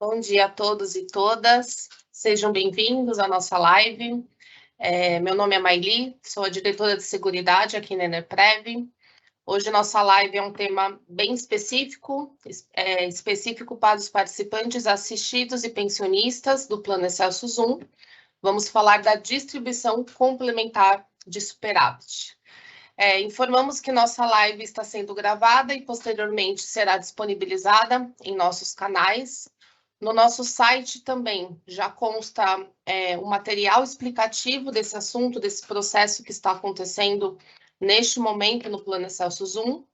Bom dia a todos e todas, sejam bem-vindos à nossa live. Meu nome é Maili, sou a diretora de Seguridade aqui na Enerprev. Hoje nossa live é um tema bem específico, específico para os participantes assistidos e pensionistas do Plano Excelsius 1. Vamos falar da distribuição complementar de superávit. Informamos que nossa live está sendo gravada e posteriormente será disponibilizada em nossos canais. No nosso site também já consta o material explicativo desse assunto, desse processo que está acontecendo neste momento no Plano Excelsius 1.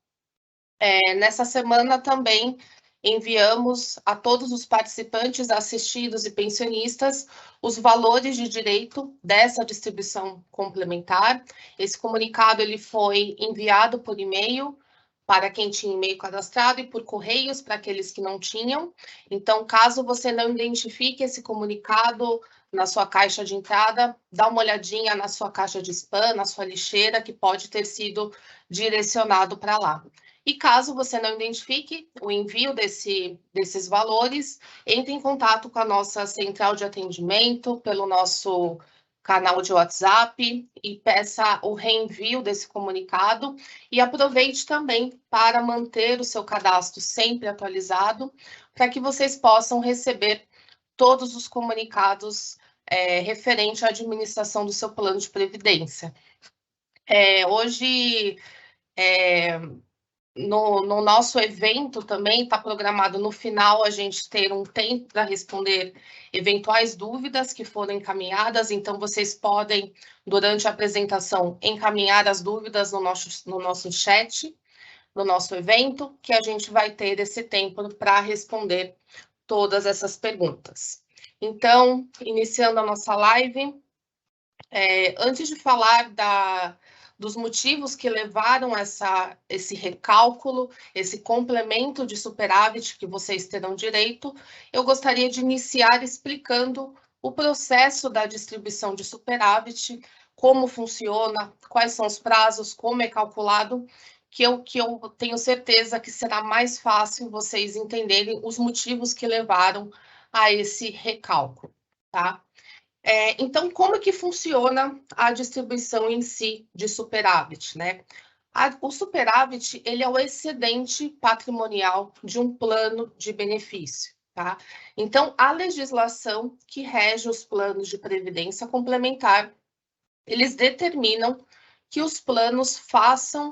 Nessa semana também enviamos a todos os participantes, assistidos e pensionistas os valores de direito dessa distribuição complementar. Esse comunicado ele foi enviado por e-mail para quem tinha e-mail cadastrado e por correios para aqueles que não tinham. Então, caso você não identifique esse comunicado na sua caixa de entrada, dá uma olhadinha na sua caixa de spam, na sua lixeira, que pode ter sido direcionado para lá. E caso você não identifique o envio desses valores, entre em contato com a nossa central de atendimento, pelo nosso canal de WhatsApp e peça o reenvio desse comunicado e aproveite também para manter o seu cadastro sempre atualizado, para que vocês possam receber todos os comunicados referente à administração do seu plano de previdência. Hoje, no nosso evento também está programado no final a gente ter um tempo para responder eventuais dúvidas que foram encaminhadas, então vocês podem, durante a apresentação, encaminhar as dúvidas no nosso chat, no nosso evento, que a gente vai ter esse tempo para responder todas essas perguntas. Então, iniciando a nossa live, antes de falar dos motivos que levaram esse recálculo, esse complemento de superávit que vocês terão direito, eu gostaria de iniciar explicando o processo da distribuição de superávit, como funciona, quais são os prazos, como é calculado, que eu tenho certeza que será mais fácil vocês entenderem os motivos que levaram a esse recálculo, tá? Então, como que funciona a distribuição em si de superávit, né? O superávit, ele é o excedente patrimonial de um plano de benefício, tá? Então, a legislação que rege os planos de previdência complementar, eles determinam que os planos façam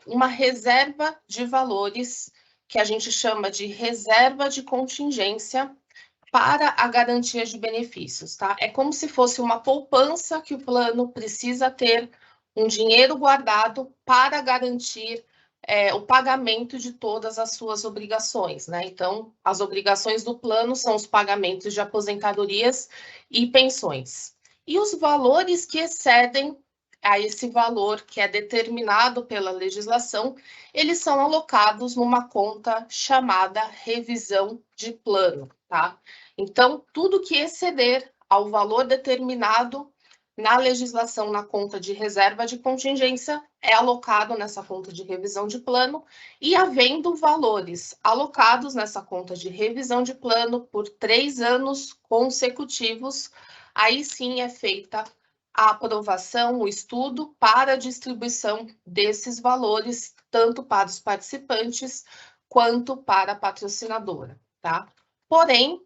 uma reserva de valores, que a gente chama de reserva de contingência, para a garantia de benefícios, tá? É como se fosse uma poupança que o plano precisa ter um dinheiro guardado para garantir o pagamento de todas as suas obrigações, né? Então, as obrigações do plano são os pagamentos de aposentadorias e pensões. E os valores que excedem a esse valor que é determinado pela legislação, eles são alocados numa conta chamada revisão de plano, tá? Então, tudo que exceder ao valor determinado na legislação na conta de reserva de contingência é alocado nessa conta de revisão de plano e havendo valores alocados nessa conta de revisão de plano por 3 anos consecutivos, aí sim é feita a aprovação, o estudo para a distribuição desses valores, tanto para os participantes quanto para a patrocinadora, tá? Porém,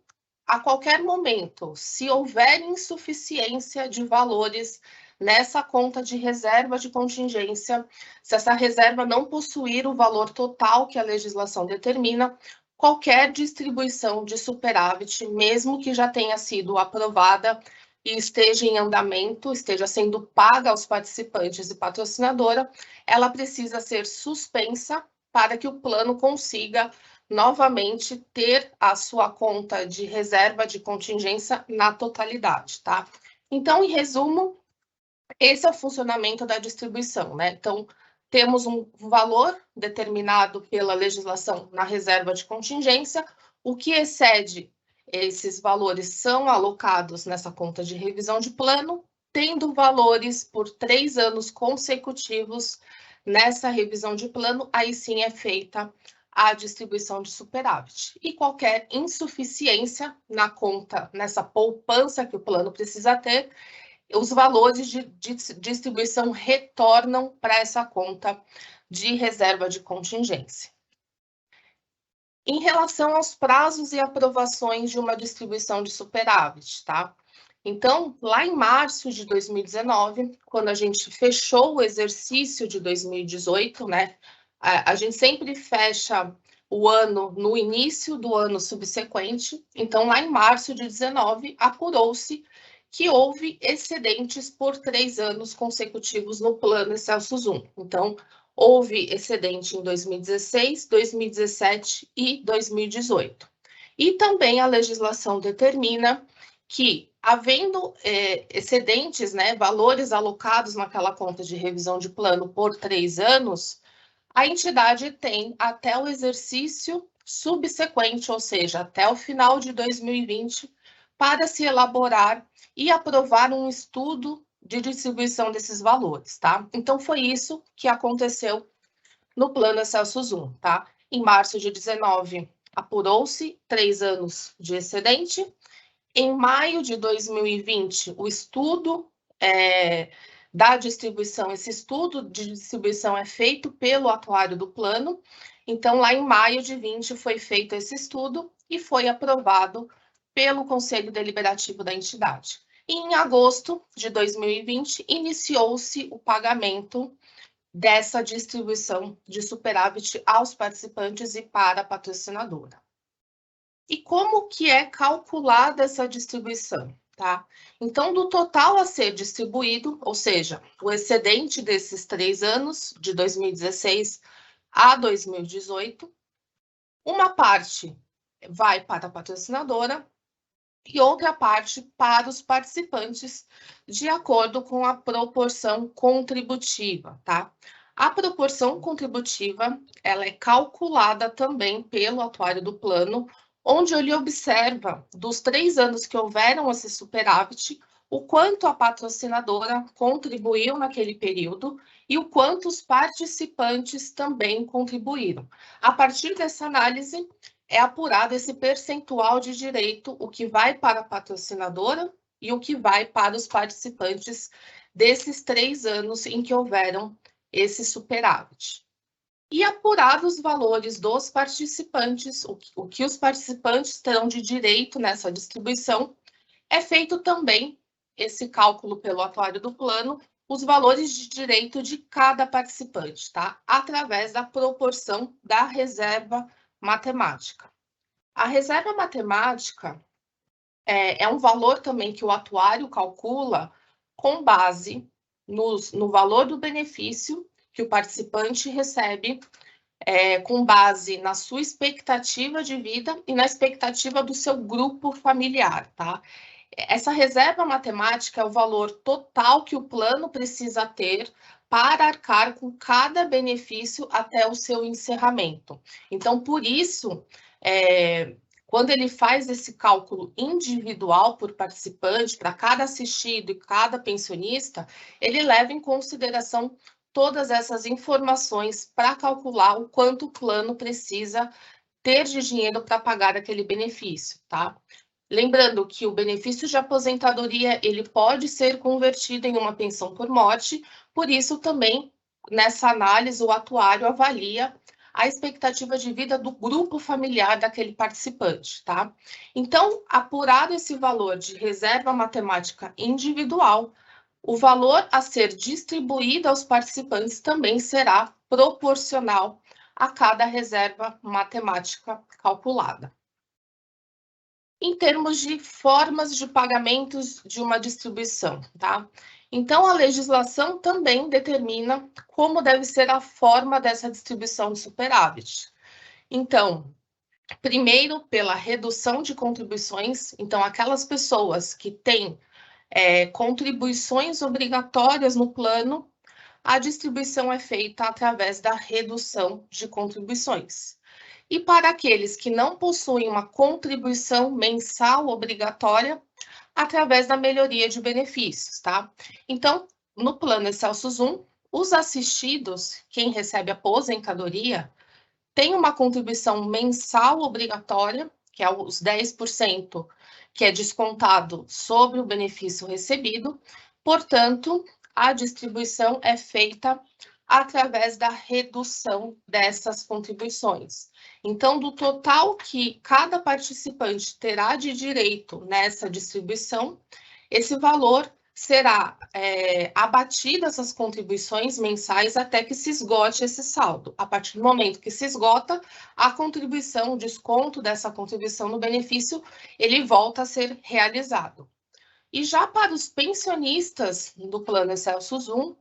a qualquer momento, se houver insuficiência de valores nessa conta de reserva de contingência, se essa reserva não possuir o valor total que a legislação determina, qualquer distribuição de superávit, mesmo que já tenha sido aprovada e esteja em andamento, esteja sendo paga aos participantes e patrocinadora, ela precisa ser suspensa para que o plano consiga novamente ter a sua conta de reserva de contingência na totalidade, tá? Então, em resumo, esse é o funcionamento da distribuição, né? Então, temos um valor determinado pela legislação na reserva de contingência, o que excede esses valores são alocados nessa conta de revisão de plano, tendo valores por 3 anos consecutivos nessa revisão de plano, aí sim é feita a distribuição de superávit. E qualquer insuficiência na conta, nessa poupança que o plano precisa ter, os valores de distribuição retornam para essa conta de reserva de contingência. Em relação aos prazos e aprovações de uma distribuição de superávit, tá? Então, lá em março de 2019, quando a gente fechou o exercício de 2018, né? A gente sempre fecha o ano no início do ano subsequente. Então, lá em março de 19, apurou-se que houve excedentes por 3 anos consecutivos no plano Excelsior Zoom. Então, houve excedente em 2016, 2017 e 2018. E também a legislação determina que, havendo excedentes, né, valores alocados naquela conta de revisão de plano por 3 anos, a entidade tem até o exercício subsequente, ou seja, até o final de 2020, para se elaborar e aprovar um estudo de distribuição desses valores, tá? Então, foi isso que aconteceu no plano Excelsior Zoom, tá? Em março de 19, apurou-se 3 anos de excedente. Em maio de 2020, o estudo da distribuição, esse estudo de distribuição é feito pelo atuário do plano. Então, lá em maio de 20 foi feito esse estudo e foi aprovado pelo Conselho Deliberativo da entidade. E em agosto de 2020, iniciou-se o pagamento dessa distribuição de superávit aos participantes e para a patrocinadora. E como que é calculada essa distribuição, tá? Então, do total a ser distribuído, ou seja, o excedente desses 3 anos, de 2016 a 2018, uma parte vai para a patrocinadora e outra parte para os participantes, de acordo com a proporção contributiva, tá? A proporção contributiva, ela é calculada também pelo atuário do plano, onde ele observa, dos 3 anos que houveram esse superávit, o quanto a patrocinadora contribuiu naquele período e o quanto os participantes também contribuíram. A partir dessa análise, é apurado esse percentual de direito, o que vai para a patrocinadora e o que vai para os participantes desses 3 anos em que houveram esse superávit. E apurados os valores dos participantes, o que os participantes terão de direito nessa distribuição, é feito também esse cálculo pelo atuário do plano, os valores de direito de cada participante, tá? Através da proporção da reserva matemática. A reserva matemática é um valor também que o atuário calcula com base no valor do benefício que o participante recebe, com base na sua expectativa de vida e na expectativa do seu grupo familiar, tá? Essa reserva matemática é o valor total que o plano precisa ter para arcar com cada benefício até o seu encerramento. Então, por isso, quando ele faz esse cálculo individual por participante, para cada assistido e cada pensionista, ele leva em consideração todas essas informações para calcular o quanto o plano precisa ter de dinheiro para pagar aquele benefício, tá? Lembrando que o benefício de aposentadoria, ele pode ser convertido em uma pensão por morte, por isso também, nessa análise, o atuário avalia a expectativa de vida do grupo familiar daquele participante, tá? Então, apurado esse valor de reserva matemática individual, o valor a ser distribuído aos participantes também será proporcional a cada reserva matemática calculada. Em termos de formas de pagamentos de uma distribuição, tá? Então, a legislação também determina como deve ser a forma dessa distribuição de superávit. Então, primeiro, pela redução de contribuições. Então, aquelas pessoas que têm contribuições obrigatórias no plano, a distribuição é feita através da redução de contribuições. E para aqueles que não possuem uma contribuição mensal obrigatória, através da melhoria de benefícios, tá? Então, no plano Excelsior Zoom, os assistidos, quem recebe aposentadoria, tem uma contribuição mensal obrigatória, que é os 10%, que é descontado sobre o benefício recebido, portanto, a distribuição é feita através da redução dessas contribuições. Então, do total que cada participante terá de direito nessa distribuição, esse valor será abatido essas contribuições mensais até que se esgote esse saldo. A partir do momento que se esgota, a contribuição, o desconto dessa contribuição no benefício, ele volta a ser realizado. E já para os pensionistas do Plano Excelsus 1,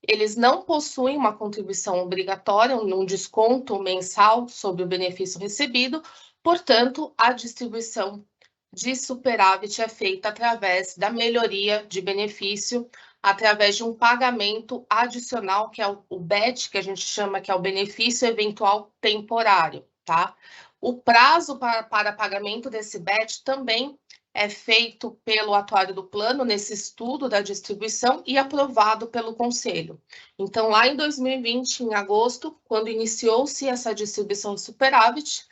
eles não possuem uma contribuição obrigatória, um desconto mensal sobre o benefício recebido, portanto, a distribuição de superávit é feita através da melhoria de benefício, através de um pagamento adicional, que é o BET, que a gente chama que é o benefício eventual temporário, tá? O prazo para pagamento desse BET também é feito pelo atuário do plano nesse estudo da distribuição e aprovado pelo Conselho. Então, lá em 2020, em agosto, quando iniciou-se essa distribuição de superávit,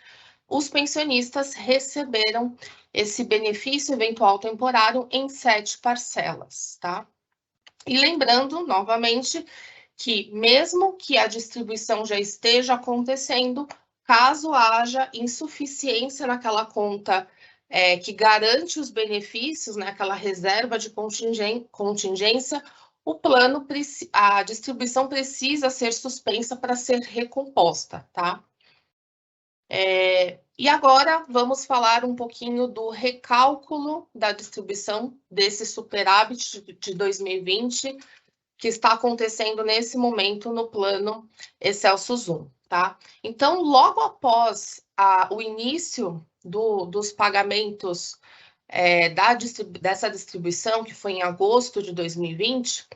os pensionistas receberam esse benefício eventual temporário em 7 parcelas, tá? E lembrando, novamente, que mesmo que a distribuição já esteja acontecendo, caso haja insuficiência naquela conta que garante os benefícios, né, aquela reserva de contingência, o plano, a distribuição precisa ser suspensa para ser recomposta, tá? E agora vamos falar um pouquinho do recálculo da distribuição desse superávit de 2020, que está acontecendo nesse momento no Plano Excelsus 1, tá? Então, logo após o início dos pagamentos dessa distribuição, que foi em agosto de 2020,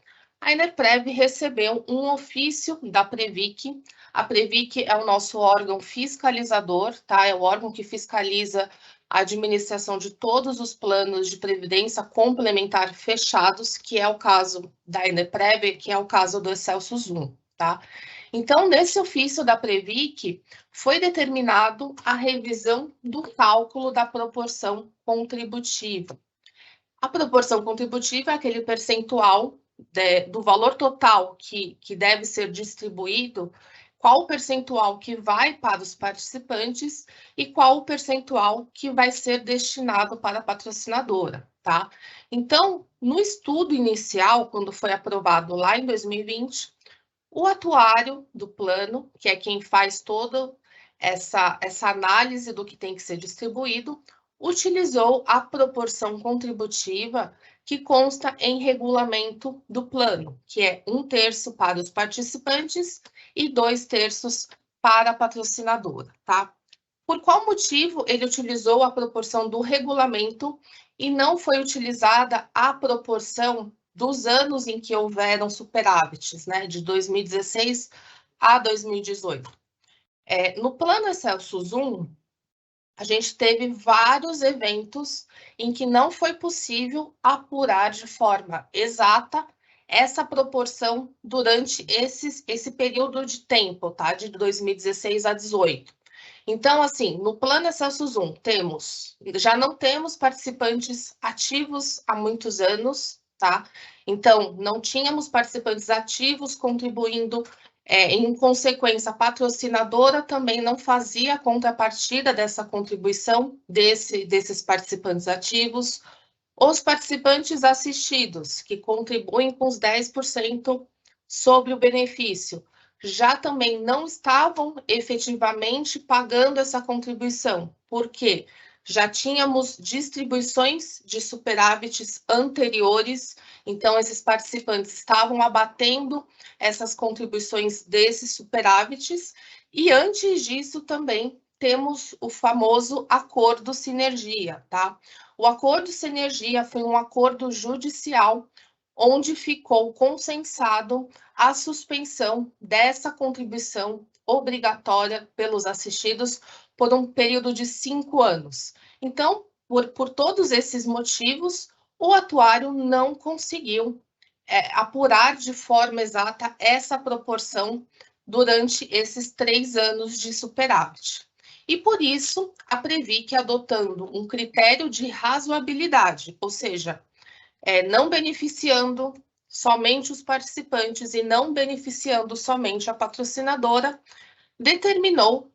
a Enerprev recebeu um ofício da Previc. A Previc é o nosso órgão fiscalizador, tá? É o órgão que fiscaliza a administração de todos os planos de previdência complementar fechados, que é o caso da Enerprev, que é o caso do Excelsus 1, tá? Então, nesse ofício da Previc, foi determinado a revisão do cálculo da proporção contributiva. A proporção contributiva é aquele percentual do valor total que deve ser distribuído, qual o percentual que vai para os participantes e qual o percentual que vai ser destinado para a patrocinadora, tá? Então, no estudo inicial, quando foi aprovado lá em 2020, o atuário do plano, que é quem faz toda essa análise do que tem que ser distribuído, utilizou a proporção contributiva que consta em regulamento do plano, que é 1/3 para os participantes e 2/3 para a patrocinadora, tá? Por qual motivo ele utilizou a proporção do regulamento e não foi utilizada a proporção dos anos em que houveram superávites, né, de 2016 a 2018? No Plano Excelsus 1, a gente teve vários eventos em que não foi possível apurar de forma exata essa proporção durante esse período de tempo, tá? De 2016 a 2018. Então, assim, no Plano Excelsus 1, já não temos participantes ativos há muitos anos, tá? Então, não tínhamos participantes ativos contribuindo. Em consequência, a patrocinadora também não fazia a contrapartida dessa contribuição desses participantes ativos. Os participantes assistidos, que contribuem com os 10% sobre o benefício, já também não estavam efetivamente pagando essa contribuição. Por quê? Já tínhamos distribuições de superávites anteriores, então esses participantes estavam abatendo essas contribuições desses superávites, e antes disso também temos o famoso acordo sinergia, tá? O acordo sinergia foi um acordo judicial onde ficou consensado a suspensão dessa contribuição obrigatória pelos assistidos por um período de 5 anos. Então, por todos esses motivos, o atuário não conseguiu apurar de forma exata essa proporção durante esses 3 anos de superávit. E por isso, a Previc, adotando um critério de razoabilidade, ou seja, não beneficiando somente os participantes e não beneficiando somente a patrocinadora, determinou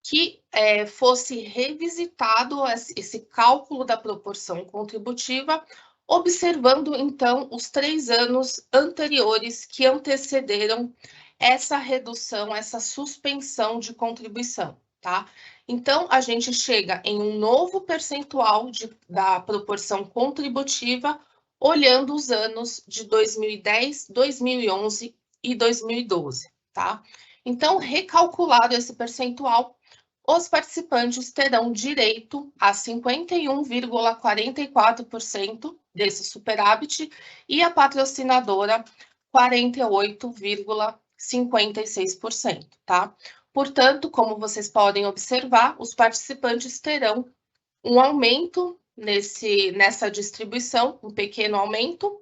que fosse revisitado esse cálculo da proporção contributiva, observando, então, os 3 anos anteriores que antecederam essa redução, essa suspensão de contribuição, tá? Então, a gente chega em um novo percentual da proporção contributiva, olhando os anos de 2010, 2011 e 2012, tá? Então, recalculado esse percentual, os participantes terão direito a 51,44% desse superávit e a patrocinadora 48,56%, tá? Portanto, como vocês podem observar, os participantes terão um aumento nessa distribuição, um pequeno aumento,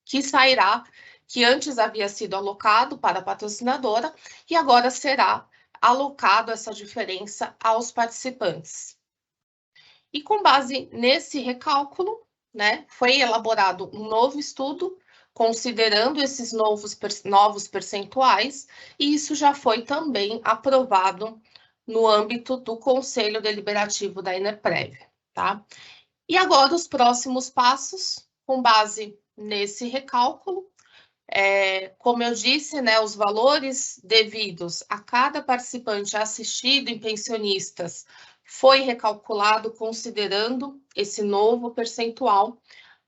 que sairá, que antes havia sido alocado para a patrocinadora e agora será alocado essa diferença aos participantes. E com base nesse recálculo, né, foi elaborado um novo estudo considerando esses novos percentuais, e isso já foi também aprovado no âmbito do Conselho Deliberativo da Enerprev, tá? E agora os próximos passos, com base nesse recálculo, como eu disse, né, os valores devidos a cada participante assistido em pensionistas foi recalculado considerando esse novo percentual.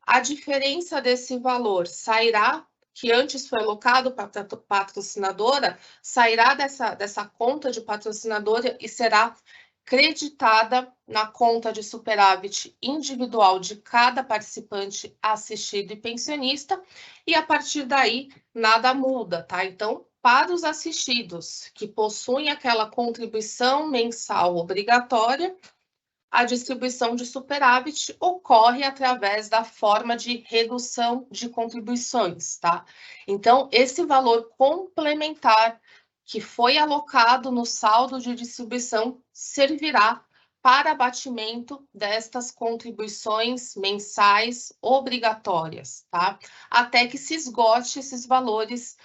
A diferença desse valor sairá, que antes foi alocado para a patrocinadora, sairá dessa conta de patrocinadora e será creditada na conta de superávit individual de cada participante assistido e pensionista, e a partir daí nada muda, tá? Então, para os assistidos que possuem aquela contribuição mensal obrigatória, a distribuição de superávit ocorre através da forma de redução de contribuições, tá? Então, esse valor complementar que foi alocado no saldo de distribuição servirá para abatimento destas contribuições mensais obrigatórias, tá? Até que se esgote esses valores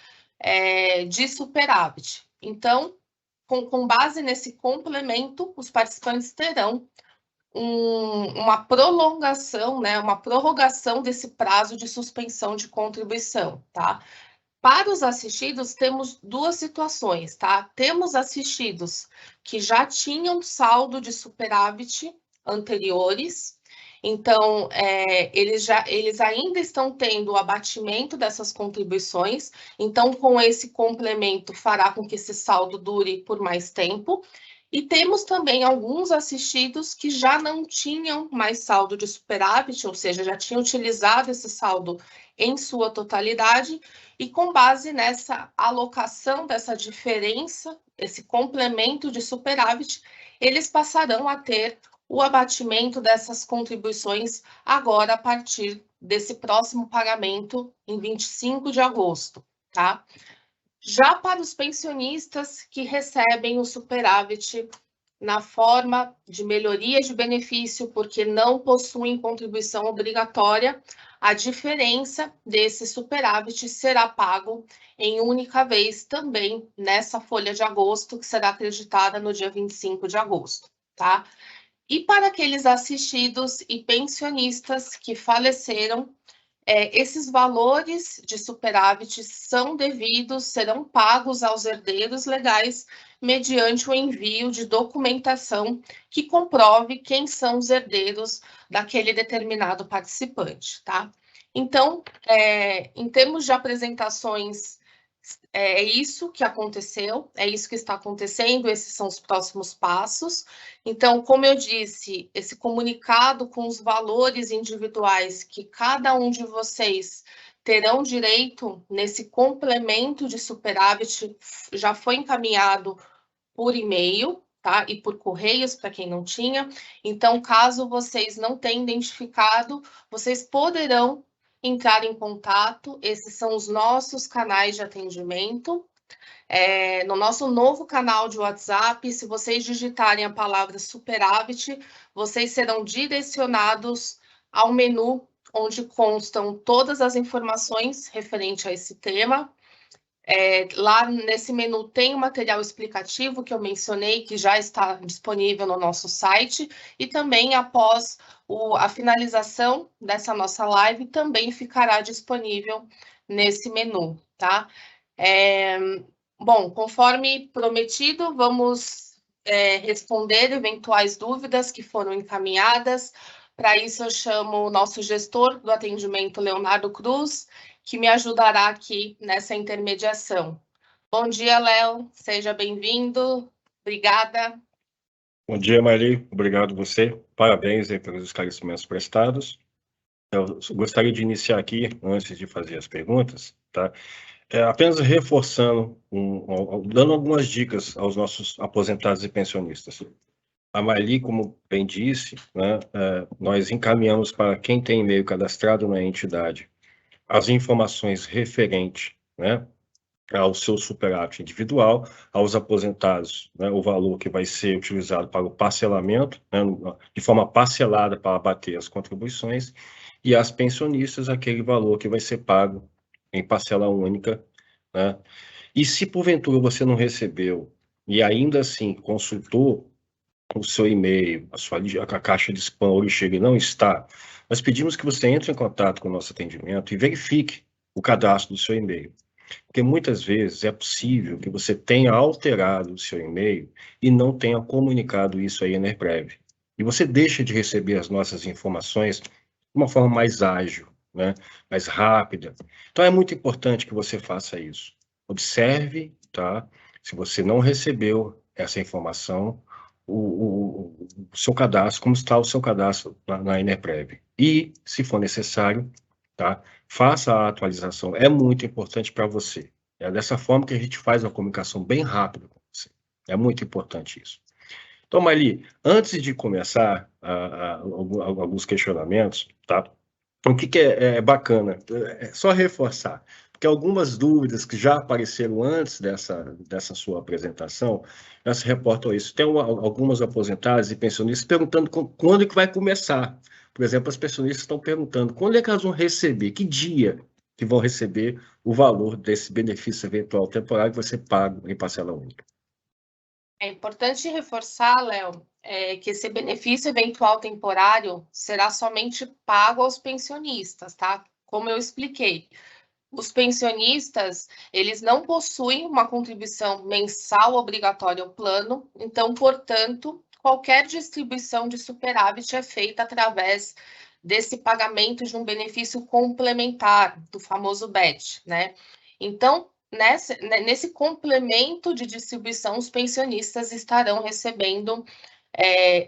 de superávit. Então, com base nesse complemento, os participantes terão uma prolongação, né, uma prorrogação desse prazo de suspensão de contribuição, tá? Para os assistidos, temos duas situações, tá? Temos assistidos que já tinham saldo de superávit anteriores, então, eles ainda estão tendo o abatimento dessas contribuições, então, com esse complemento, fará com que esse saldo dure por mais tempo. E temos também alguns assistidos que já não tinham mais saldo de superávit, ou seja, já tinham utilizado esse saldo em sua totalidade, e com base nessa alocação dessa diferença, esse complemento de superávit, eles passarão a ter o abatimento dessas contribuições agora a partir desse próximo pagamento em 25 de agosto, tá? Já para os pensionistas que recebem o superávit na forma de melhoria de benefício, porque não possuem contribuição obrigatória, a diferença desse superávit será pago em única vez também nessa folha de agosto, que será acreditada no dia 25 de agosto, tá? E para aqueles assistidos e pensionistas que faleceram, esses valores de superávit são devidos, serão pagos aos herdeiros legais mediante o envio de documentação que comprove quem são os herdeiros daquele determinado participante, tá? Então, em termos de apresentações, é isso que aconteceu, é isso que está acontecendo, esses são os próximos passos. Então, como eu disse, esse comunicado com os valores individuais que cada um de vocês terão direito nesse complemento de superávit já foi encaminhado por e-mail, tá? E por correios, para quem não tinha. Então, caso vocês não tenham identificado, vocês poderão entrar em contato. Esses são os nossos canais de atendimento, No nosso novo canal de WhatsApp, se vocês digitarem a palavra superávit, vocês serão direcionados ao menu onde constam todas as informações referentes a esse tema. Lá nesse menu tem o material explicativo que eu mencionei, que já está disponível no nosso site, e também após a finalização dessa nossa live, também ficará disponível nesse menu, tá? Bom, conforme prometido, vamos responder eventuais dúvidas que foram encaminhadas. Para isso, eu chamo o nosso gestor do atendimento, Leonardo Cruz, que me ajudará aqui nessa intermediação. Bom dia, Léo. Seja bem-vindo. Obrigada. Bom dia, Marli. Obrigado você. Parabéns aí pelos esclarecimentos prestados. Eu gostaria de iniciar aqui, antes de fazer as perguntas, tá? Apenas reforçando, dando algumas dicas aos nossos aposentados e pensionistas. A Marli, como bem disse, né, nós encaminhamos para quem tem e-mail cadastrado na entidade as informações referentes, né, ao seu superávit individual, aos aposentados, né, o valor que vai ser utilizado para o parcelamento, né, de forma parcelada para abater as contribuições, e às pensionistas aquele valor que vai ser pago em parcela única, né? E se porventura você não recebeu e ainda assim consultou o seu e-mail, a caixa de spam ou chega e não está, nós pedimos que você entre em contato com o nosso atendimento e verifique o cadastro do seu e-mail. Porque muitas vezes é possível que você tenha alterado o seu e-mail e não tenha comunicado isso à Enerprev. E você deixa de receber as nossas informações de uma forma mais ágil, né? Mais rápida. Então é muito importante que você faça isso. Observe, tá? Se você não recebeu essa informação, o seu cadastro, como está o seu cadastro na Enerprev. E, se for necessário, tá? Faça a atualização, é muito importante para você. É dessa forma que a gente faz uma comunicação bem rápida com você. É muito importante isso. Então, Marli, antes de começar alguns questionamentos, tá? O que é bacana? É só reforçar, porque algumas dúvidas que já apareceram antes dessa sua apresentação, já se reportam a isso. Tem algumas aposentadas e pensionistas perguntando quando é que vai começar. Por exemplo, as pensionistas estão perguntando quando é que elas vão receber, que dia que vão receber o valor desse benefício eventual temporário que vai ser pago em parcela única. É importante reforçar, Léo, que esse benefício eventual temporário será somente pago aos pensionistas, tá? Como eu expliquei, os pensionistas, eles não possuem uma contribuição mensal obrigatória ao plano, então, portanto, qualquer distribuição de superávit é feita através desse pagamento de um benefício complementar, do famoso BET, né? Então, nesse complemento de distribuição, os pensionistas estarão recebendo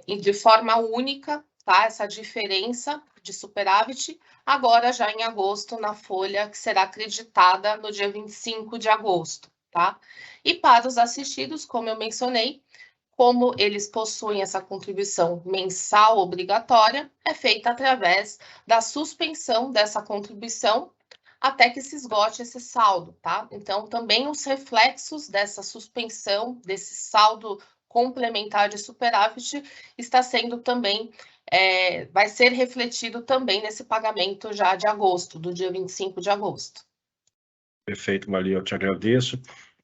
de forma única, tá? Essa diferença de superávit, agora já em agosto, na folha que será acreditada no dia 25 de agosto, tá? E para os assistidos, como eu mencionei, como eles possuem essa contribuição mensal obrigatória, é feita através da suspensão dessa contribuição até que se esgote esse saldo, tá? Então, também os reflexos dessa suspensão, desse saldo complementar de superávit, está sendo também, vai ser refletido também nesse pagamento já de agosto, do dia 25 de agosto. Perfeito, Marli, eu te agradeço.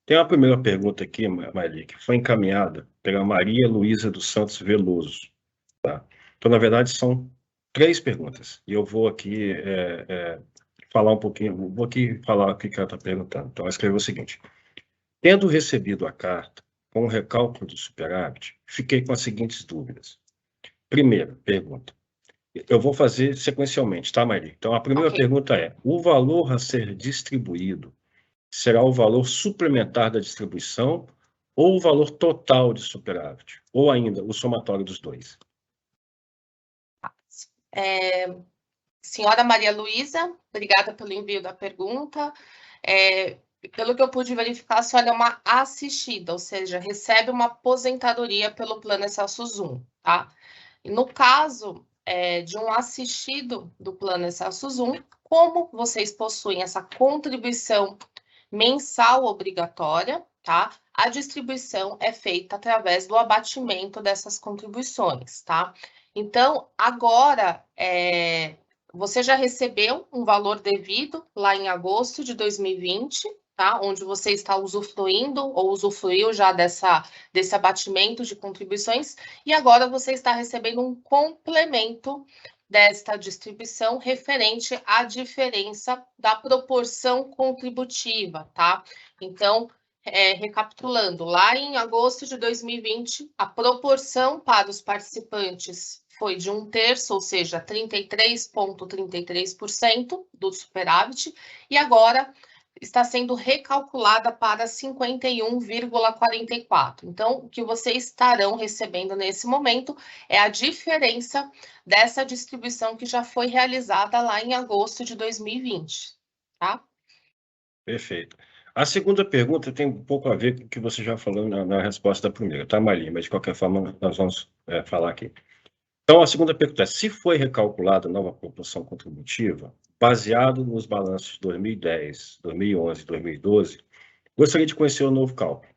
Tem uma primeira pergunta aqui, Marli, que foi encaminhada pela Maria Luísa dos Santos Veloso. Tá? Então, na verdade, são 3 perguntas. E eu vou aqui falar um pouquinho, vou aqui falar o que ela está perguntando. Então, ela escreveu o seguinte: tendo recebido a carta com o recálculo do superávit, fiquei com as seguintes dúvidas. Primeira pergunta. Eu vou fazer sequencialmente, tá, Maria? Então, a primeira pergunta é: o valor a ser distribuído será o valor suplementar da distribuição ou o valor total de superávit? Ou ainda, o somatório dos dois? Senhora Maria Luísa, obrigada pelo envio da pergunta. Pelo que eu pude verificar, a senhora é uma assistida, ou seja, recebe uma aposentadoria pelo Plano Excelso Zoom, tá? E no caso de um assistido do Plano Excelso Zoom, como vocês possuem essa contribuição mensal obrigatória, tá? A distribuição é feita através do abatimento dessas contribuições, tá? Então, agora, você já recebeu um valor devido lá em agosto de 2020, tá? Onde você está usufruindo ou usufruiu já desse abatimento de contribuições, e agora você está recebendo um complemento desta distribuição referente à diferença da proporção contributiva, tá? Então, recapitulando, lá em agosto de 2020, a proporção para os participantes foi de 1/3, ou seja, 33,33% do superávit, e agora está sendo recalculada para 51,44%. Então, o que vocês estarão recebendo nesse momento é a diferença dessa distribuição que já foi realizada lá em agosto de 2020, tá? Perfeito. A segunda pergunta tem um pouco a ver com o que você já falou na resposta da primeira, tá, Marli? Mas, de qualquer forma, nós vamos falar aqui. Então, a segunda pergunta é: se foi recalculada a nova proporção contributiva, baseado nos balanços de 2010, 2011 e 2012, gostaria de conhecer o novo cálculo.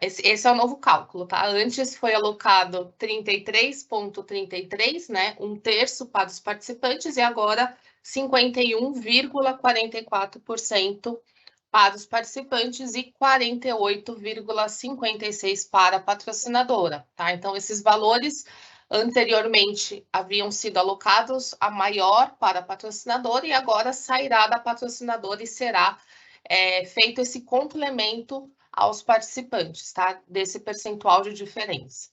Esse é o novo cálculo, tá? Antes foi alocado 33,33, né? 1/3 para os participantes, e agora 51,44% para os participantes e 48,56% para a patrocinadora, tá? Então, esses valores anteriormente haviam sido alocados a maior para a patrocinadora e agora sairá da patrocinadora e será feito esse complemento aos participantes, tá? Desse percentual de diferença.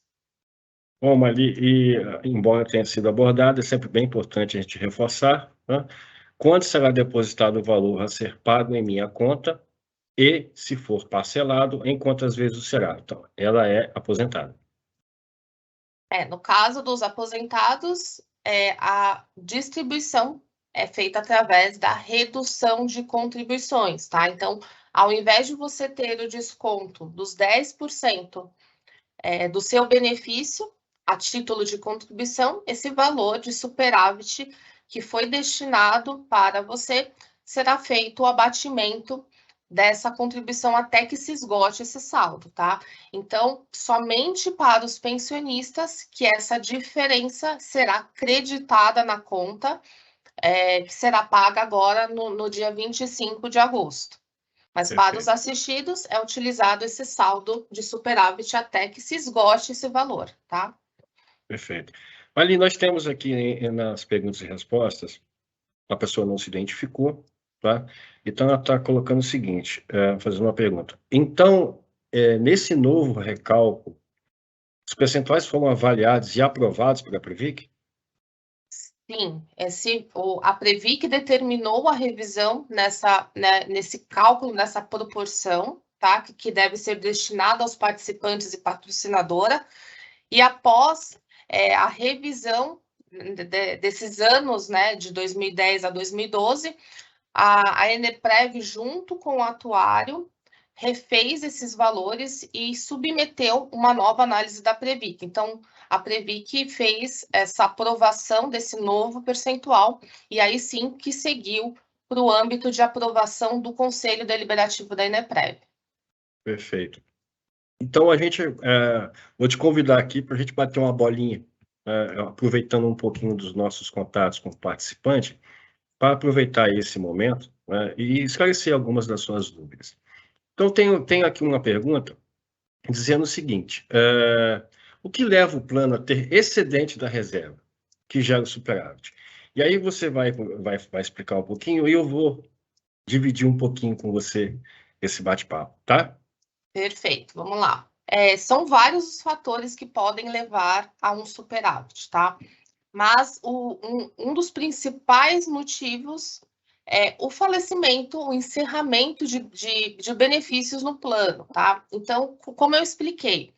Bom, Marli, e embora tenha sido abordado, é sempre bem importante a gente reforçar, né? Quando será depositado o valor a ser pago em minha conta e, se for parcelado, em quantas vezes será? Então, ela é aposentada. No caso dos aposentados, a distribuição é feita através da redução de contribuições, tá? Então, ao invés de você ter o desconto dos 10% do seu benefício a título de contribuição, esse valor de superávit que foi destinado para você, será feito o abatimento dessa contribuição até que se esgote esse saldo, tá? Então, somente para os pensionistas que essa diferença será creditada na conta, que será paga agora no dia 25 de agosto. Mas para os assistidos, é utilizado esse saldo de superávit até que se esgote esse valor, tá? Perfeito. Ali nós temos aqui nas perguntas e respostas, a pessoa não se identificou, tá? Então ela está colocando o seguinte, fazendo uma pergunta. Então, nesse novo recálculo, os percentuais foram avaliados e aprovados pela Previc? Sim, a Previc determinou a revisão nesse cálculo, nessa proporção, tá? Que deve ser destinada aos participantes e patrocinadora, e após a revisão desses anos, né, de 2010 a 2012, a Eneprev, junto com o atuário, refez esses valores e submeteu uma nova análise da Previc. Então, a Previc fez essa aprovação desse novo percentual e aí sim que seguiu para o âmbito de aprovação do Conselho Deliberativo da Eneprev. Perfeito. Então, vou te convidar aqui para a gente bater uma bolinha, aproveitando um pouquinho dos nossos contatos com o participante, para aproveitar esse momento, e esclarecer algumas das suas dúvidas. Então, tenho aqui uma pergunta dizendo o seguinte: o que leva o plano a ter excedente da reserva, que gera o superávit? E aí você vai explicar um pouquinho e eu vou dividir um pouquinho com você esse bate-papo, tá? Perfeito, vamos lá. São vários os fatores que podem levar a um superávit, tá? Mas um dos principais motivos é o falecimento, o encerramento de benefícios no plano, tá? Então, como eu expliquei,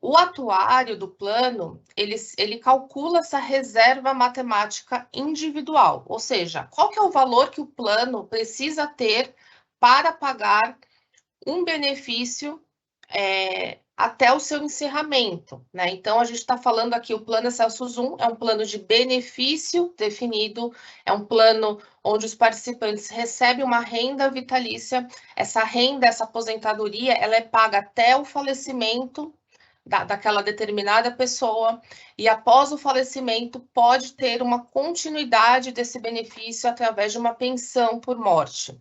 o atuário do plano, ele calcula essa reserva matemática individual, ou seja, qual que é o valor que o plano precisa ter para pagar um benefício até o seu encerramento, né? Então, a gente está falando aqui, o Plano Excelsius 1 é um plano de benefício definido, é um plano onde os participantes recebem uma renda vitalícia. Essa renda, essa aposentadoria, ela é paga até o falecimento daquela determinada pessoa, e após o falecimento pode ter uma continuidade desse benefício através de uma pensão por morte.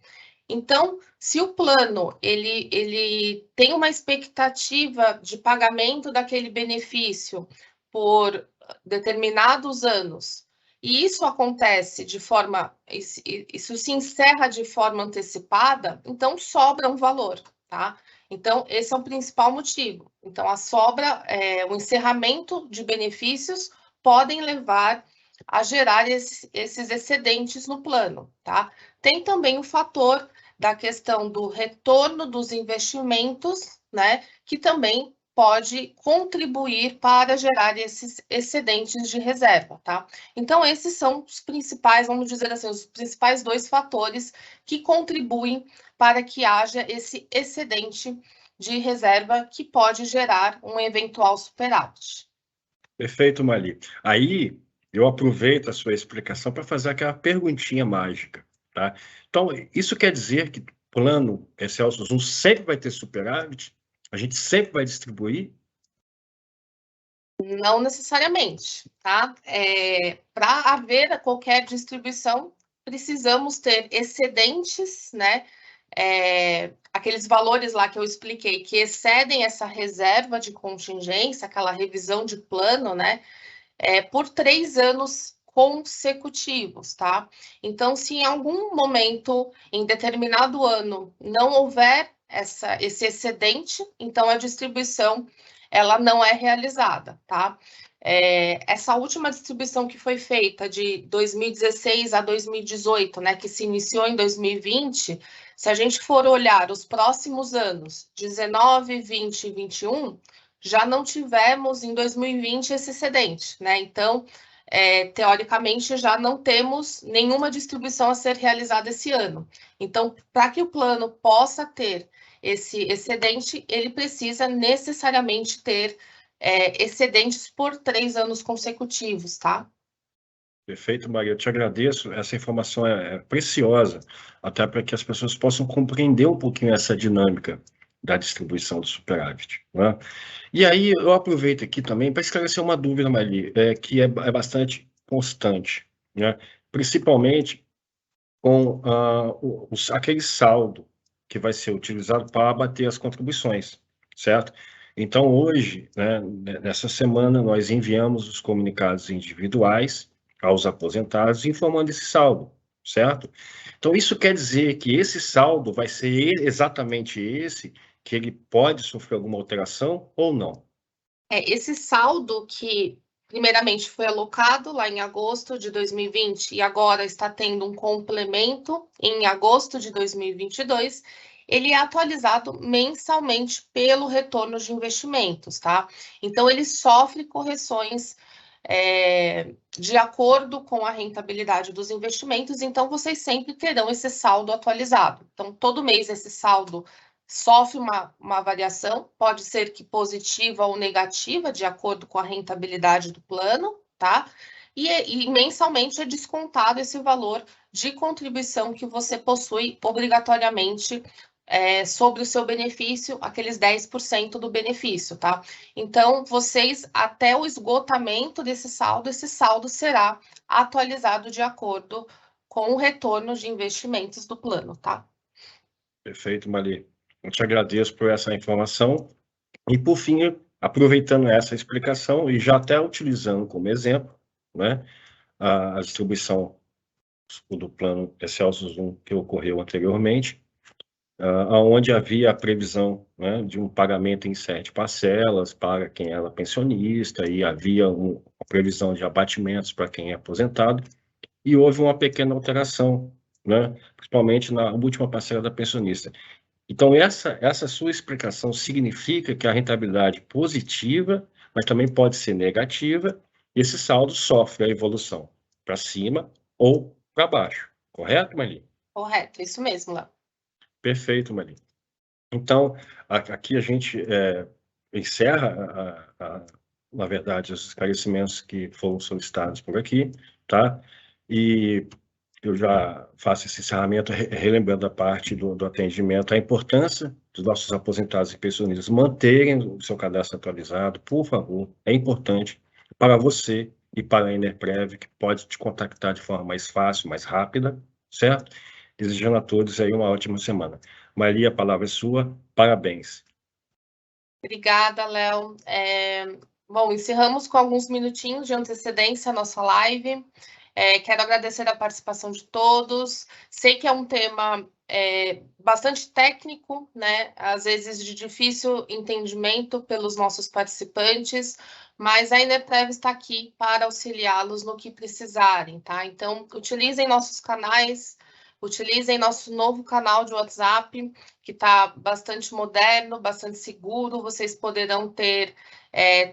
Então, se o plano ele tem uma expectativa de pagamento daquele benefício por determinados anos, e isso acontece de forma, isso se encerra de forma antecipada, então sobra um valor, tá? Então, esse é o principal motivo. Então, a sobra, o encerramento de benefícios podem levar a gerar esses excedentes no plano, tá? Tem também o fator da questão do retorno dos investimentos, né, que também pode contribuir para gerar esses excedentes de reserva, tá? Então, esses são os principais, vamos dizer assim, os principais 2 fatores que contribuem para que haja esse excedente de reserva que pode gerar um eventual superávit. Perfeito, Mali. Aí eu aproveito a sua explicação para fazer aquela perguntinha mágica, tá? Então, isso quer dizer que o plano Excelsius 1 sempre vai ter superávit? A gente sempre vai distribuir? Não necessariamente, tá? Para haver qualquer distribuição, precisamos ter excedentes, né? Aqueles valores lá que eu expliquei, que excedem essa reserva de contingência, aquela revisão de plano, né? Por 3 anos consecutivos, tá? Então, se em algum momento, em determinado ano, não houver esse excedente, então a distribuição ela não é realizada, tá? Essa última distribuição que foi feita de 2016 a 2018, né, que se iniciou em 2020, se a gente for olhar os próximos anos, 19, 20 e 21, já não tivemos em 2020 esse excedente, né? Então, teoricamente, já não temos nenhuma distribuição a ser realizada esse ano. Então, para que o plano possa ter esse excedente, ele precisa necessariamente ter excedentes por 3 anos consecutivos, tá? Perfeito, Maria. Eu te agradeço. Essa informação é preciosa, até para que as pessoas possam compreender um pouquinho essa dinâmica da distribuição do superávit, né? E aí eu aproveito aqui também para esclarecer uma dúvida, Maria, que é bastante constante, né? Principalmente com aquele saldo que vai ser utilizado para abater as contribuições, certo? Então, hoje, né, nessa semana, nós enviamos os comunicados individuais aos aposentados informando esse saldo, certo? Então, isso quer dizer que esse saldo vai ser exatamente esse, que ele pode sofrer alguma alteração ou não? Esse saldo que, primeiramente, foi alocado lá em agosto de 2020 e agora está tendo um complemento em agosto de 2022, ele é atualizado mensalmente pelo retorno de investimentos, tá? Então, ele sofre correções de acordo com a rentabilidade dos investimentos, então vocês sempre terão esse saldo atualizado. Então, todo mês esse saldo sofre uma variação, pode ser que positiva ou negativa, de acordo com a rentabilidade do plano, tá? E mensalmente é descontado esse valor de contribuição que você possui obrigatoriamente sobre o seu benefício, aqueles 10% do benefício, tá? Então, vocês, até o esgotamento desse saldo, esse saldo será atualizado de acordo com o retorno de investimentos do plano, tá? Perfeito, Mali. Eu te agradeço por essa informação. E, por fim, aproveitando essa explicação e já até utilizando como exemplo, né, a distribuição do plano Excelsius 1 que ocorreu anteriormente, onde havia a previsão, né, de um pagamento em 7 parcelas para quem era pensionista e havia uma previsão de abatimentos para quem é aposentado, e houve uma pequena alteração, né, principalmente na última parcela da pensionista. Então, essa sua explicação significa que a rentabilidade positiva, mas também pode ser negativa, e esse saldo sofre a evolução para cima ou para baixo. Correto, Marli? Correto, isso mesmo, Léo. Perfeito, Marli. Então, aqui a gente encerra, na verdade, os esclarecimentos que foram solicitados por aqui, tá? E eu já faço esse encerramento relembrando a parte do atendimento, a importância dos nossos aposentados e pensionistas manterem o seu cadastro atualizado, por favor, é importante para você e para a Enerprev, que pode te contactar de forma mais fácil, mais rápida, certo? Desejando a todos aí uma ótima semana. Maria, a palavra é sua, parabéns. Obrigada, Léo. Bom, encerramos com alguns minutinhos de antecedência a nossa live. Quero agradecer a participação de todos. Sei que é um tema bastante técnico, né? Às vezes de difícil entendimento pelos nossos participantes, mas a Enerprev está aqui para auxiliá-los no que precisarem, tá? Então, utilizem nossos canais, utilizem nosso novo canal de WhatsApp, que está bastante moderno, bastante seguro. Vocês poderão ter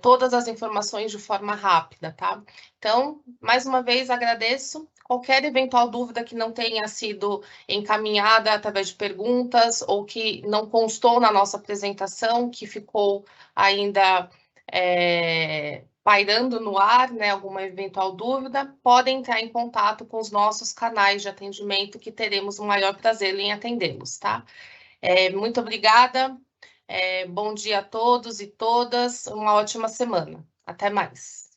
todas as informações de forma rápida, tá? Então, mais uma vez, agradeço. Qualquer eventual dúvida que não tenha sido encaminhada através de perguntas ou que não constou na nossa apresentação, que ficou ainda pairando no ar, né, alguma eventual dúvida, podem entrar em contato com os nossos canais de atendimento, que teremos o maior prazer em atendê-los, tá? Muito obrigada. Bom dia a todos e todas. Uma ótima semana. Até mais.